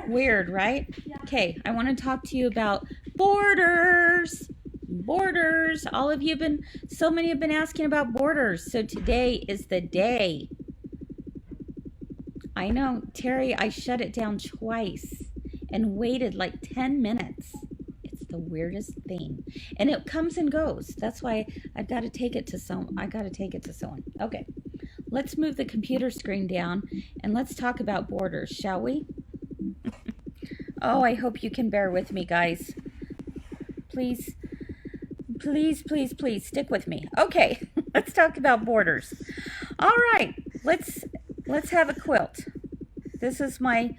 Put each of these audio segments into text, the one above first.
Weird, right? Okay, I want to talk to you about borders. Borders. All of you have been, so many have been asking about borders. So today is the day. I know, Terry, I shut it down twice and waited like 10 minutes. It's the weirdest thing. And it comes and goes. That's why I've got to take it to someone. Okay. Let's move the computer screen down and let's talk about borders, shall we? Oh, I hope you can bear with me, guys. Please, please, please, please stick with me. Okay, let's talk about borders. All right, let's have a quilt. This is my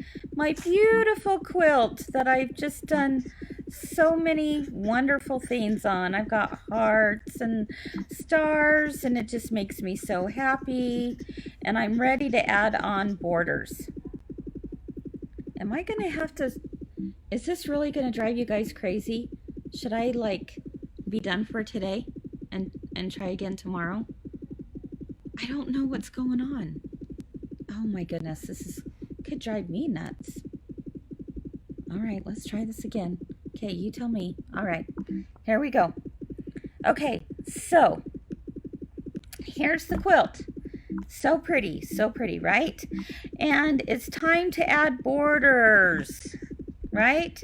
beautiful quilt that I've just done so many wonderful things on. I've got hearts and stars, and it just makes me so happy. And I'm ready to add on borders. Am I gonna have to, is this really gonna drive you guys crazy? Should I like be done for today and try again tomorrow? I don't know what's going on. Oh my goodness, this could drive me nuts. All right, let's try this again. Okay, you tell me. All right, here we go. Okay, so here's the quilt. So pretty, right? And it's time to add borders, right?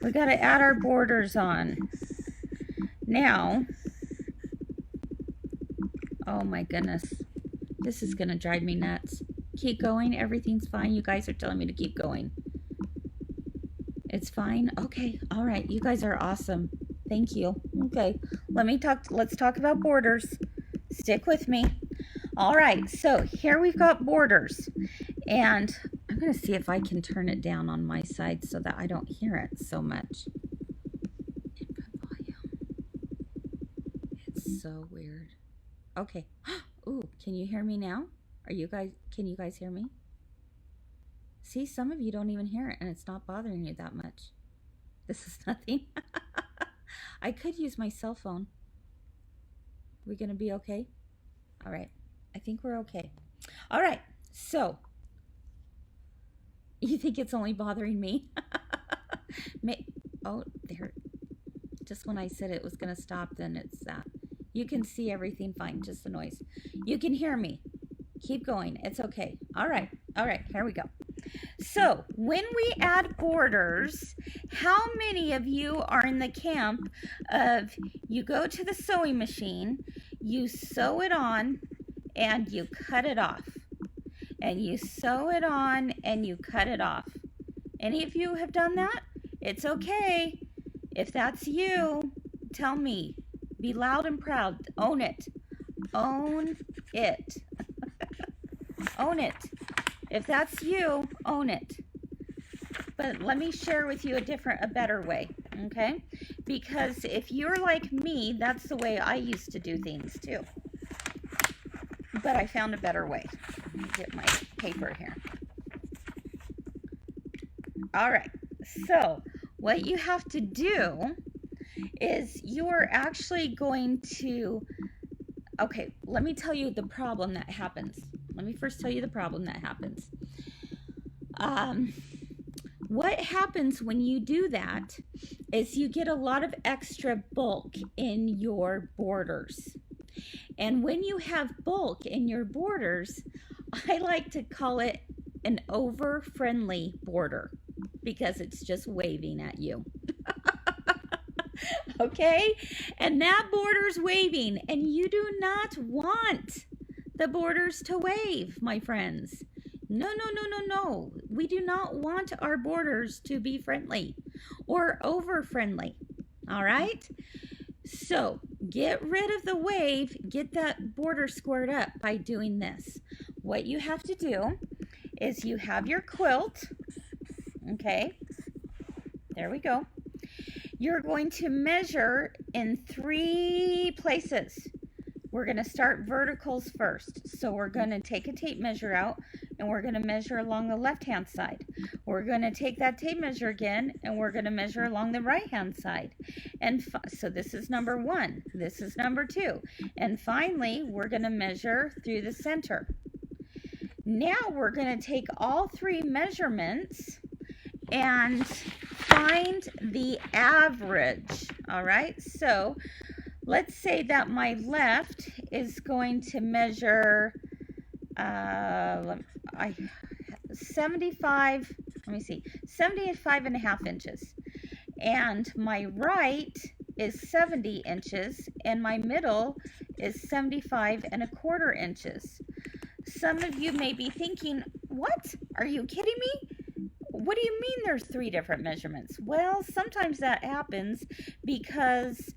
We got to add our borders on. Now, oh my goodness, this is going to drive me nuts. Keep going, everything's fine. You guys are telling me to keep going. It's fine? Okay, all right, you guys are awesome. Thank you. Okay, let's talk about borders. Stick with me. All right, so here we've got borders, and I'm going to see if I can turn it down on my side so that I don't hear it so much. Input volume. It's so weird. Okay. Ooh, can you hear me now? Can you guys hear me? See, some of you don't even hear it, and it's not bothering you that much. This is nothing. I could use my cell phone. We gonna be okay? All right. I think we're okay. All right. So, you think it's only bothering me? Oh, there. Just when I said it was gonna stop, then it's that. You can see everything fine, just the noise. You can hear me. Keep going. It's okay. All right. All right. Here we go. So when we add borders, how many of you are in the camp of you go to the sewing machine, you sew it on, and you cut it off? And you sew it on and you cut it off. Any of you have done that? It's okay. If that's you, tell me. Be loud and proud. Own it. Own it. Own it. If that's you, own it. But let me share with you a better way, okay? Because if you're like me, that's the way I used to do things too. But I found a better way. Let me get my paper here. All right, so what you have to do is you're actually going to, okay, let me tell you the problem that happens. Let me first tell you the problem that happens. What happens when you do that is you get a lot of extra bulk in your borders. And when you have bulk in your borders, I like to call it an over-friendly border because it's just waving at you. Okay? And that border's waving, and you do not want the borders to wave, my friends. No, no, no, no, no. We do not want our borders to be friendly or over-friendly. All right? So get rid of the wave, get that border squared up by doing this. What you have to do is you have your quilt. Okay? There we go. You're going to measure in 3 places. We're going to start verticals first. So we're going to take a tape measure out and we're going to measure along the left-hand side. We're going to take that tape measure again and we're going to measure along the right-hand side. And so this is number 1. This is number 2. And finally, we're going to measure through the center. Now we're going to take all three measurements and find the average. All right, so let's say that my left is going to measure 75, let me see, 75.5 inches. And my right is 70 inches, and my middle is 75.25 inches. Some of you may be thinking, what? Are you kidding me? What do you mean there's three different measurements? Well, sometimes that happens because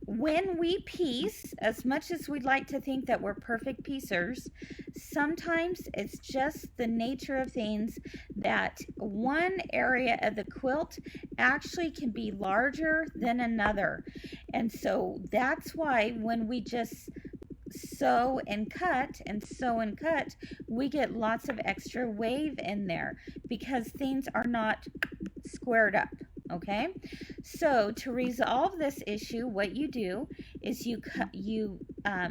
when we piece, as much as we'd like to think that we're perfect piecers, sometimes it's just the nature of things that one area of the quilt actually can be larger than another. And so that's why when we just sew and cut and sew and cut, we get lots of extra wave in there because things are not squared up. Okay, so to resolve this issue, what you do is you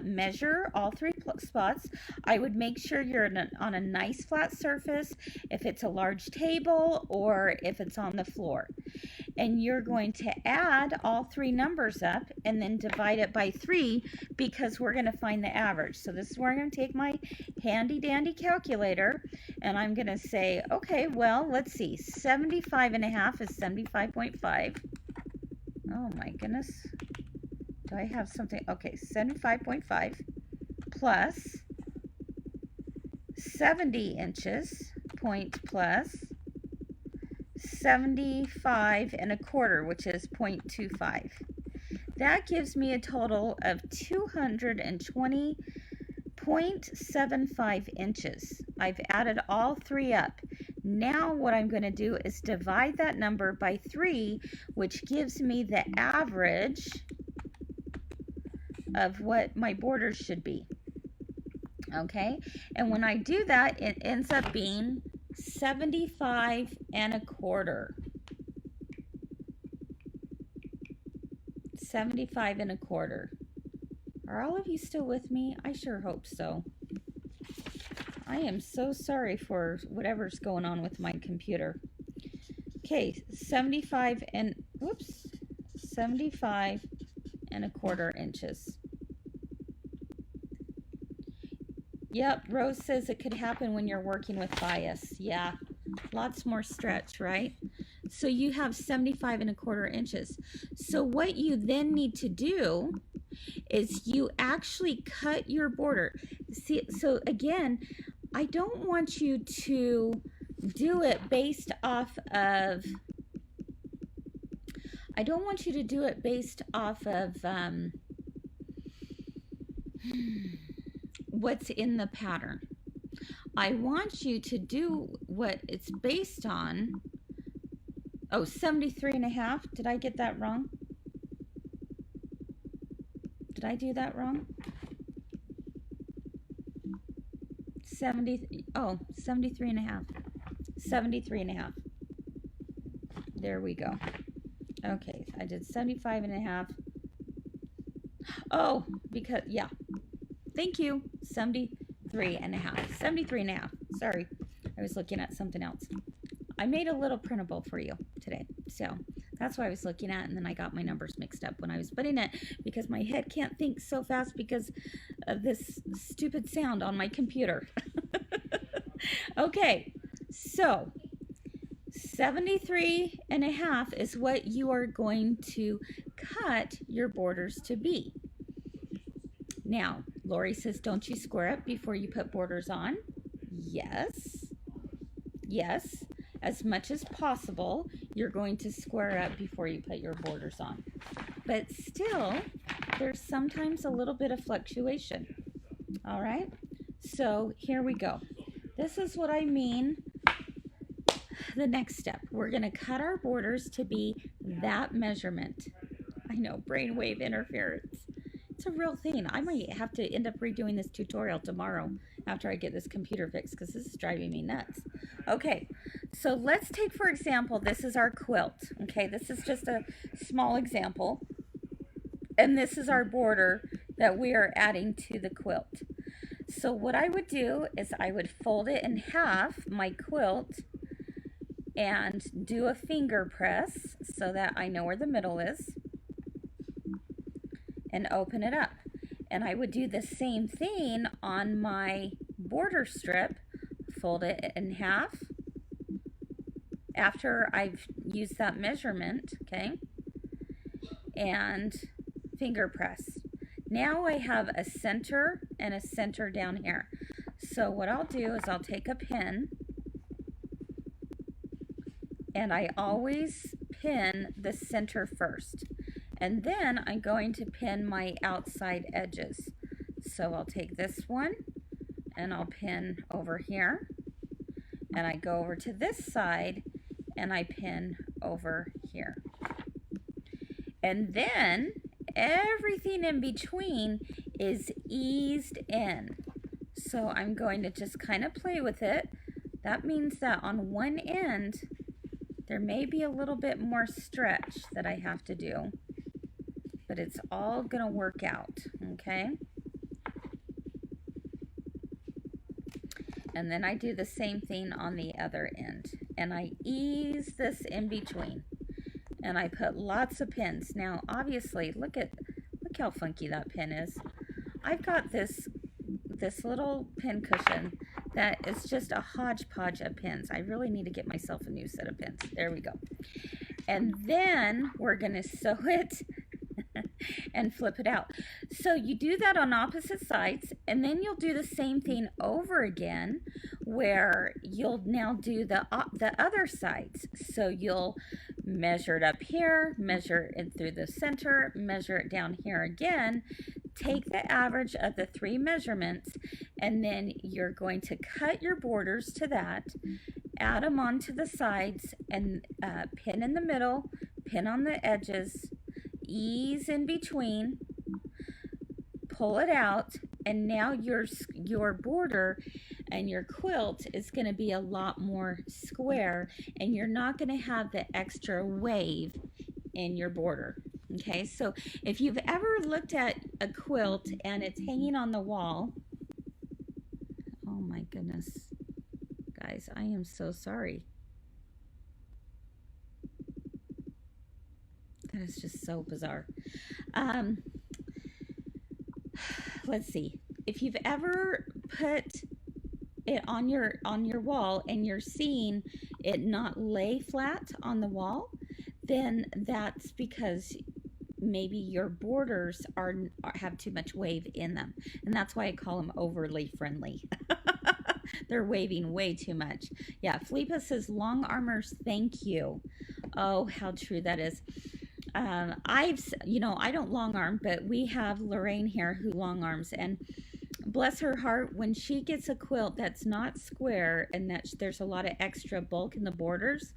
measure all three spots. I would make sure you're on a nice flat surface, if it's a large table or if it's on the floor. And you're going to add all three numbers up and then divide it by 3 because we're going to find the average. So this is where I'm going to take my handy dandy calculator and I'm going to say, okay, well, let's see, 75.5 is 75.5. Oh my goodness. Do I have something? Okay, 75.5 plus 70 inches point plus 75.25, which is 0.25. That gives me a total of 220.75 inches. I've added all three up. Now what I'm going to do is divide that number by 3, which gives me the average of what my borders should be. Okay, and when I do that, it ends up being 75.25. 75.25. Are all of you still with me? I sure hope so. I am so sorry for whatever's going on with my computer. Okay, 75.25 inches. Yep, Rose says it could happen when you're working with bias. Yeah, lots more stretch, right? So you have 75.25 inches. So what you then need to do is you actually cut your border. See, so again, I don't want you to do it based off of, what's in the pattern. I want you to do what it's based on. Oh, 73.5. Did I get that wrong? Did I do that wrong? 73.5. 73.5. There we go. Okay, I did 75.5. Oh, because, yeah. Thank you. 73.5. 73.5. Sorry, I was looking at something else. I made a little printable for you today, so that's what I was looking at, and then I got my numbers mixed up when I was putting it because my head can't think so fast because of this stupid sound on my computer. Okay, so 73.5 is what you are going to cut your borders to be. Now, Lori says, don't you square up before you put borders on? Yes. Yes. As much as possible, you're going to square up before you put your borders on. But still, there's sometimes a little bit of fluctuation. All right? So here we go. This is what I mean. The next step, we're going to cut our borders to be that measurement. I know, brainwave interference. It's a real thing. I might have to end up redoing this tutorial tomorrow after I get this computer fixed because this is driving me nuts. Okay, so let's take, for example, this is our quilt. Okay, this is just a small example. And this is our border that we are adding to the quilt. So what I would do is I would fold it in half, my quilt, and do a finger press so that I know where the middle is, and open it up. And I would do the same thing on my border strip, fold it in half after I've used that measurement, okay, and finger press. Now I have a center and a center down here. So what I'll do is I'll take a pin, and I always pin the center first, and then I'm going to pin my outside edges. So I'll take this one and I'll pin over here, and I go over to this side and I pin over here. And then everything in between is eased in. So I'm going to just kind of play with it. That means that on one end, there may be a little bit more stretch that I have to do, but it's all gonna work out, okay? And then I do the same thing on the other end, and I ease this in between, and I put lots of pins. Now, obviously, look how funky that pin is. I've got this little pin cushion that is just a hodgepodge of pins. I really need to get myself a new set of pins. There we go. And then we're gonna sew it and flip it out. So you do that on opposite sides, and then you'll do the same thing over again, where you'll now do the other sides. So you'll measure it up here, measure it through the center, measure it down here again, take the average of the three measurements, and then you're going to cut your borders to that, add them onto the sides, and pin in the middle, pin on the edges, ease in between, pull it out, and now your border and your quilt is going to be a lot more square, and you're not going to have the extra wave in your border. Okay, so if you've ever looked at a quilt and it's hanging on the wall, oh my goodness, guys, I am so sorry. That is just so bizarre. Let's see. If you've ever put it on your wall and you're seeing it not lay flat on the wall, then that's because maybe your borders have too much wave in them, and that's why I call them overly friendly. They're waving way too much. Yeah, Felipa says long armors, thank you. Oh, how true that is. I don't long arm, but we have Lorraine here who long arms, and bless her heart, when she gets a quilt that's not square and that there's a lot of extra bulk in the borders,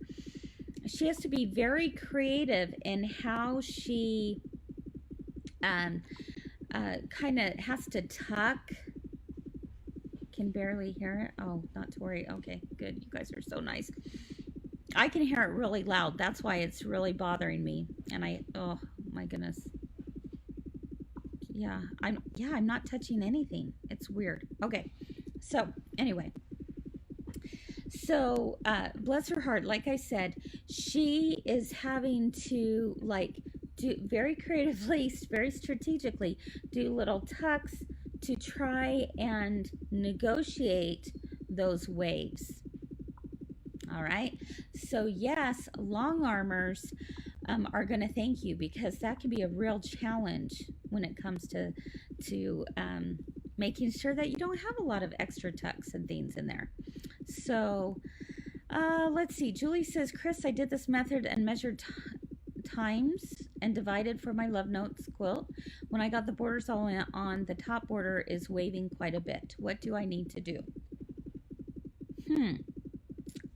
she has to be very creative in how she kind of has to tuck. Can barely hear it. Oh, not to worry. Okay, good. You guys are so nice. I can hear it really loud. That's why it's really bothering me. And oh my goodness. Yeah, I'm not touching anything. It's weird. Okay. So, anyway. So, bless her heart, like I said, she is having to do very creatively, very strategically, do little tucks to try and negotiate those waves. All right. So yes, long armors are going to thank you, because that can be a real challenge when it comes to making sure that you don't have a lot of extra tucks and things in there. So let's see. Julie says, Kris, I did this method and measured times and divided for my Love Notes quilt. When I got the borders all in on, the top border is waving quite a bit. What do I need to do?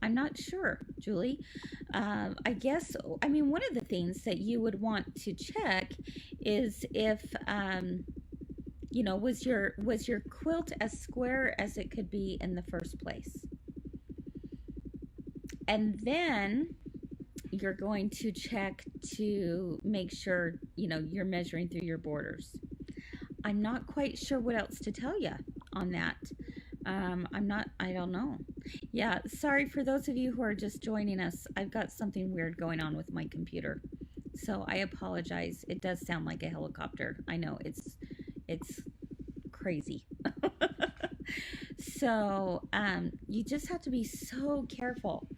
I'm not sure, Julie. I guess, one of the things that you would want to check is if, was your quilt as square as it could be in the first place? And then you're going to check to make sure, you're measuring through your borders. I'm not quite sure what else to tell you on that. I don't know. Yeah, sorry for those of you who are just joining us. I've got something weird going on with my computer. So I apologize. It does sound like a helicopter. I know it's crazy. So you just have to be so careful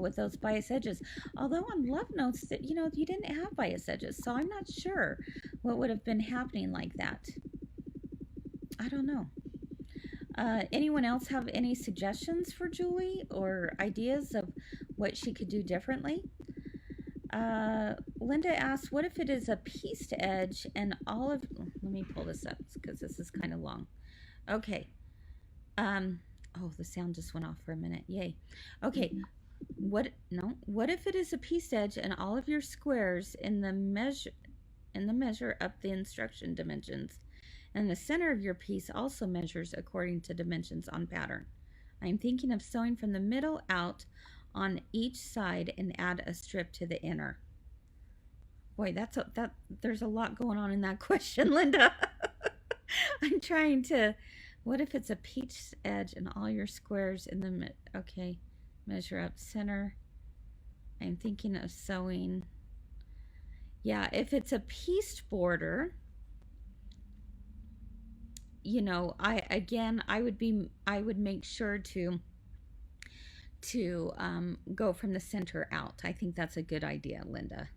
with those bias edges. Although on Love Notes, that you didn't have bias edges, so I'm not sure what would have been happening like that. I don't know. Anyone else have any suggestions for Julie or ideas of what she could do differently? Linda asks, what if it is a pieced edge and all of... Let me pull this up because this is kind of long. Okay. Oh, the sound just went off for a minute. Yay. Okay. What if it is a pieced edge and all of your squares in the measure up the instruction dimensions, and the center of your piece also measures according to dimensions on pattern? I'm thinking of sewing from the middle out on each side and add a strip to the inner. Boy, there's a lot going on in that question, Linda. I'm trying to... What if it's a pieced edge and all your squares in the okay, measure up center. I'm thinking of sewing. Yeah, if it's a pieced border, I would make sure to go from the center out. I think that's a good idea, Linda.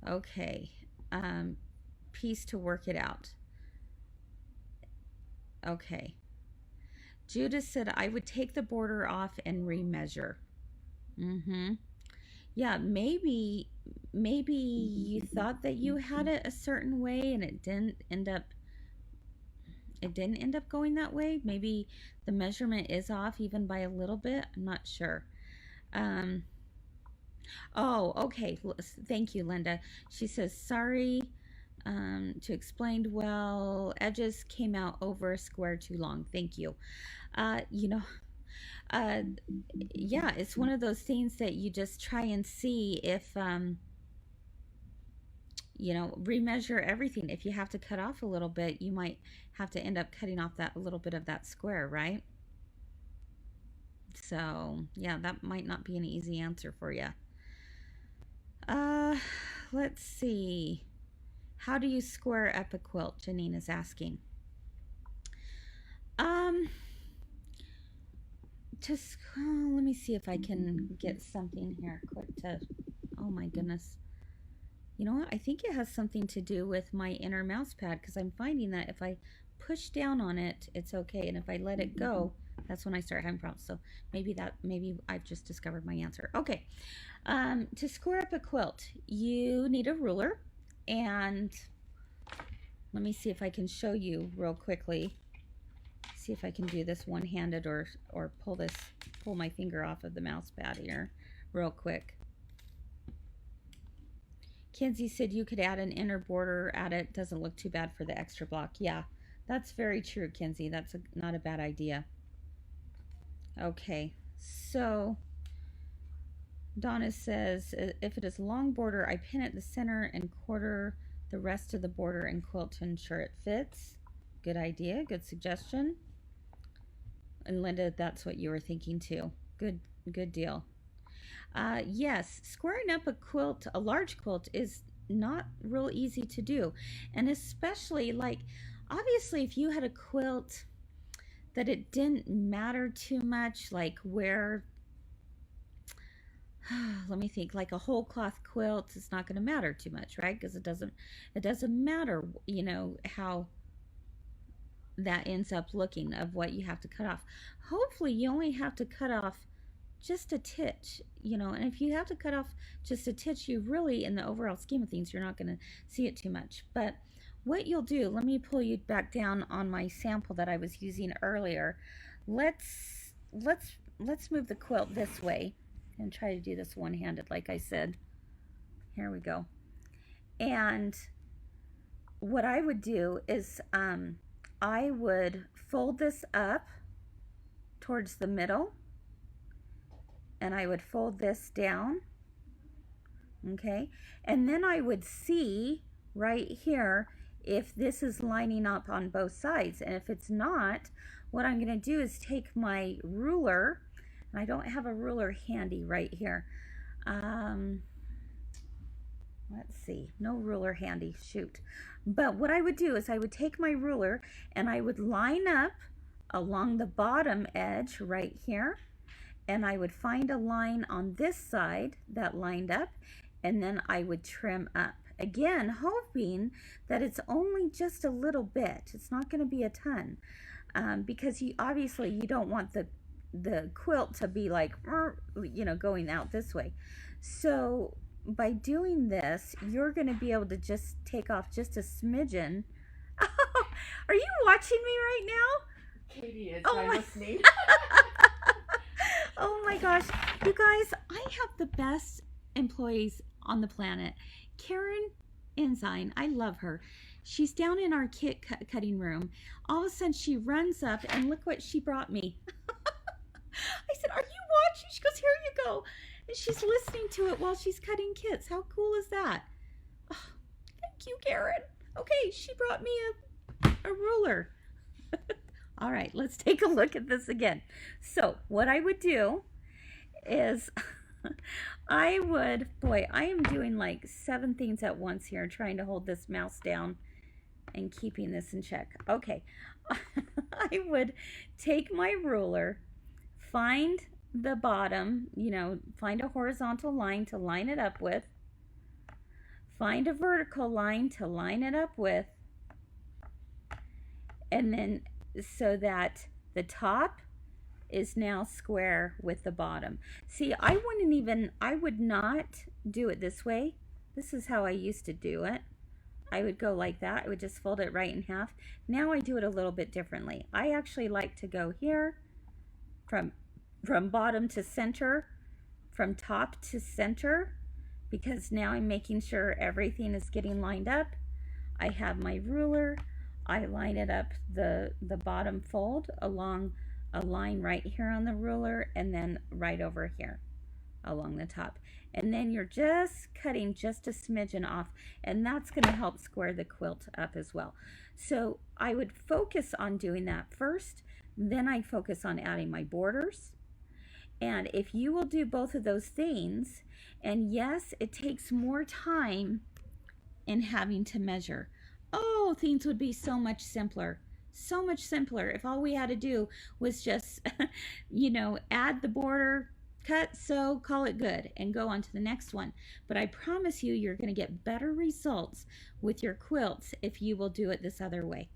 Okay, piece to work it out. Okay. Judith said I would take the border off and remeasure. Yeah, maybe you thought that you had it a certain way and it didn't end up going that way. Maybe the measurement is off even by a little bit. I'm not sure. Oh, okay. Thank you, Linda. She says, sorry to explain well. Edges came out over a square too long. Thank you. Yeah, it's one of those things that you just try and see if, remeasure everything. If you have to cut off a little bit, you might have to end up cutting off that little bit of that square, right? So, yeah, that might not be an easy answer for you. Let's see. How do you square up a quilt? Janine is asking. Let me see if I can get something here quick to... Oh my goodness. You know what? I think it has something to do with my inner mouse pad, because I'm finding that if I push down on it, it's okay, and if I let it go, that's when I start having problems. So maybe I've just discovered my answer. Okay. To square up a quilt, you need a ruler, and let me see if I can show you real quickly. See if I can do this one-handed or pull my finger off of the mouse pad here real quick. Kenzie said you could add an inner border at it. Doesn't look too bad for the extra block. Yeah, that's very true, Kenzie. That's not a bad idea. Okay, so Donna says, if it is a long border, I pin at the center and quarter the rest of the border and quilt to ensure it fits. Good idea, good suggestion. And Linda, that's what you were thinking too. Good deal. Yes, squaring up a quilt, a large quilt, is not real easy to do. And especially, like, obviously if you had a quilt that it didn't matter too much, like where, let me think, like a whole cloth quilt, it's not going to matter too much, right? Because it doesn't matter, how that ends up looking of what you have to cut off. Hopefully you only have to cut off just a titch, and if you have to cut off just a titch, you really, in the overall scheme of things, you're not going to see it too much. But what you'll do, let me pull you back down on my sample that I was using earlier. Let's move the quilt this way and try to do this one-handed, like I said. Here we go. And what I would do is I would fold this up towards the middle, and I would fold this down, okay? And then I would see right here if this is lining up on both sides. And if it's not, what I'm going to do is take my ruler, and I don't have a ruler handy right here. Let's see, no ruler handy, shoot. But what I would do is I would take my ruler and I would line up along the bottom edge right here, and I would find a line on this side that lined up, and then I would trim up. Again, hoping that it's only just a little bit. It's not going to be a ton, because obviously you don't want the quilt to be like, you know, going out this way. So by doing this, you're going to be able to just take off just a smidgen. Are you watching me right now? Katie is. I'm listening. Oh my gosh. You guys, I have the best employees on the planet. Karen Ensign, I love her. She's down in our kit cutting room. All of a sudden she runs up and look what she brought me. I said, "Are you watching?" She goes, "Here you go." And she's listening to it while she's cutting kits. How cool is that? Oh, thank you, Karen. Okay, she brought me a ruler. All right, let's take a look at this again. So what I would do is I am doing like 7 things at once here, trying to hold this mouse down and keeping this in check. Okay, I would take my ruler, find the bottom, you know, find a horizontal line to line it up with, find a vertical line to line it up with, and then so that the top is now square with the bottom. See, I would not do it this way. This is how I used to do it. I would go like that. I would just fold it right in half. Now I do it a little bit differently. I actually like to go here from bottom to center, from top to center, because now I'm making sure everything is getting lined up. I have my ruler. I line it up the bottom fold along a line right here on the ruler, and then right over here along the top. And then you're just cutting just a smidgen off, and that's going to help square the quilt up as well. So I would focus on doing that first, then I focus on adding my borders. And if you will do both of those things, and yes, it takes more time in having to measure. Oh, things would be so much simpler. So much simpler if all we had to do was just, you know, add the border, cut, sew, call it good, and go on to the next one. But I promise you, you're going to get better results with your quilts if you will do it this other way.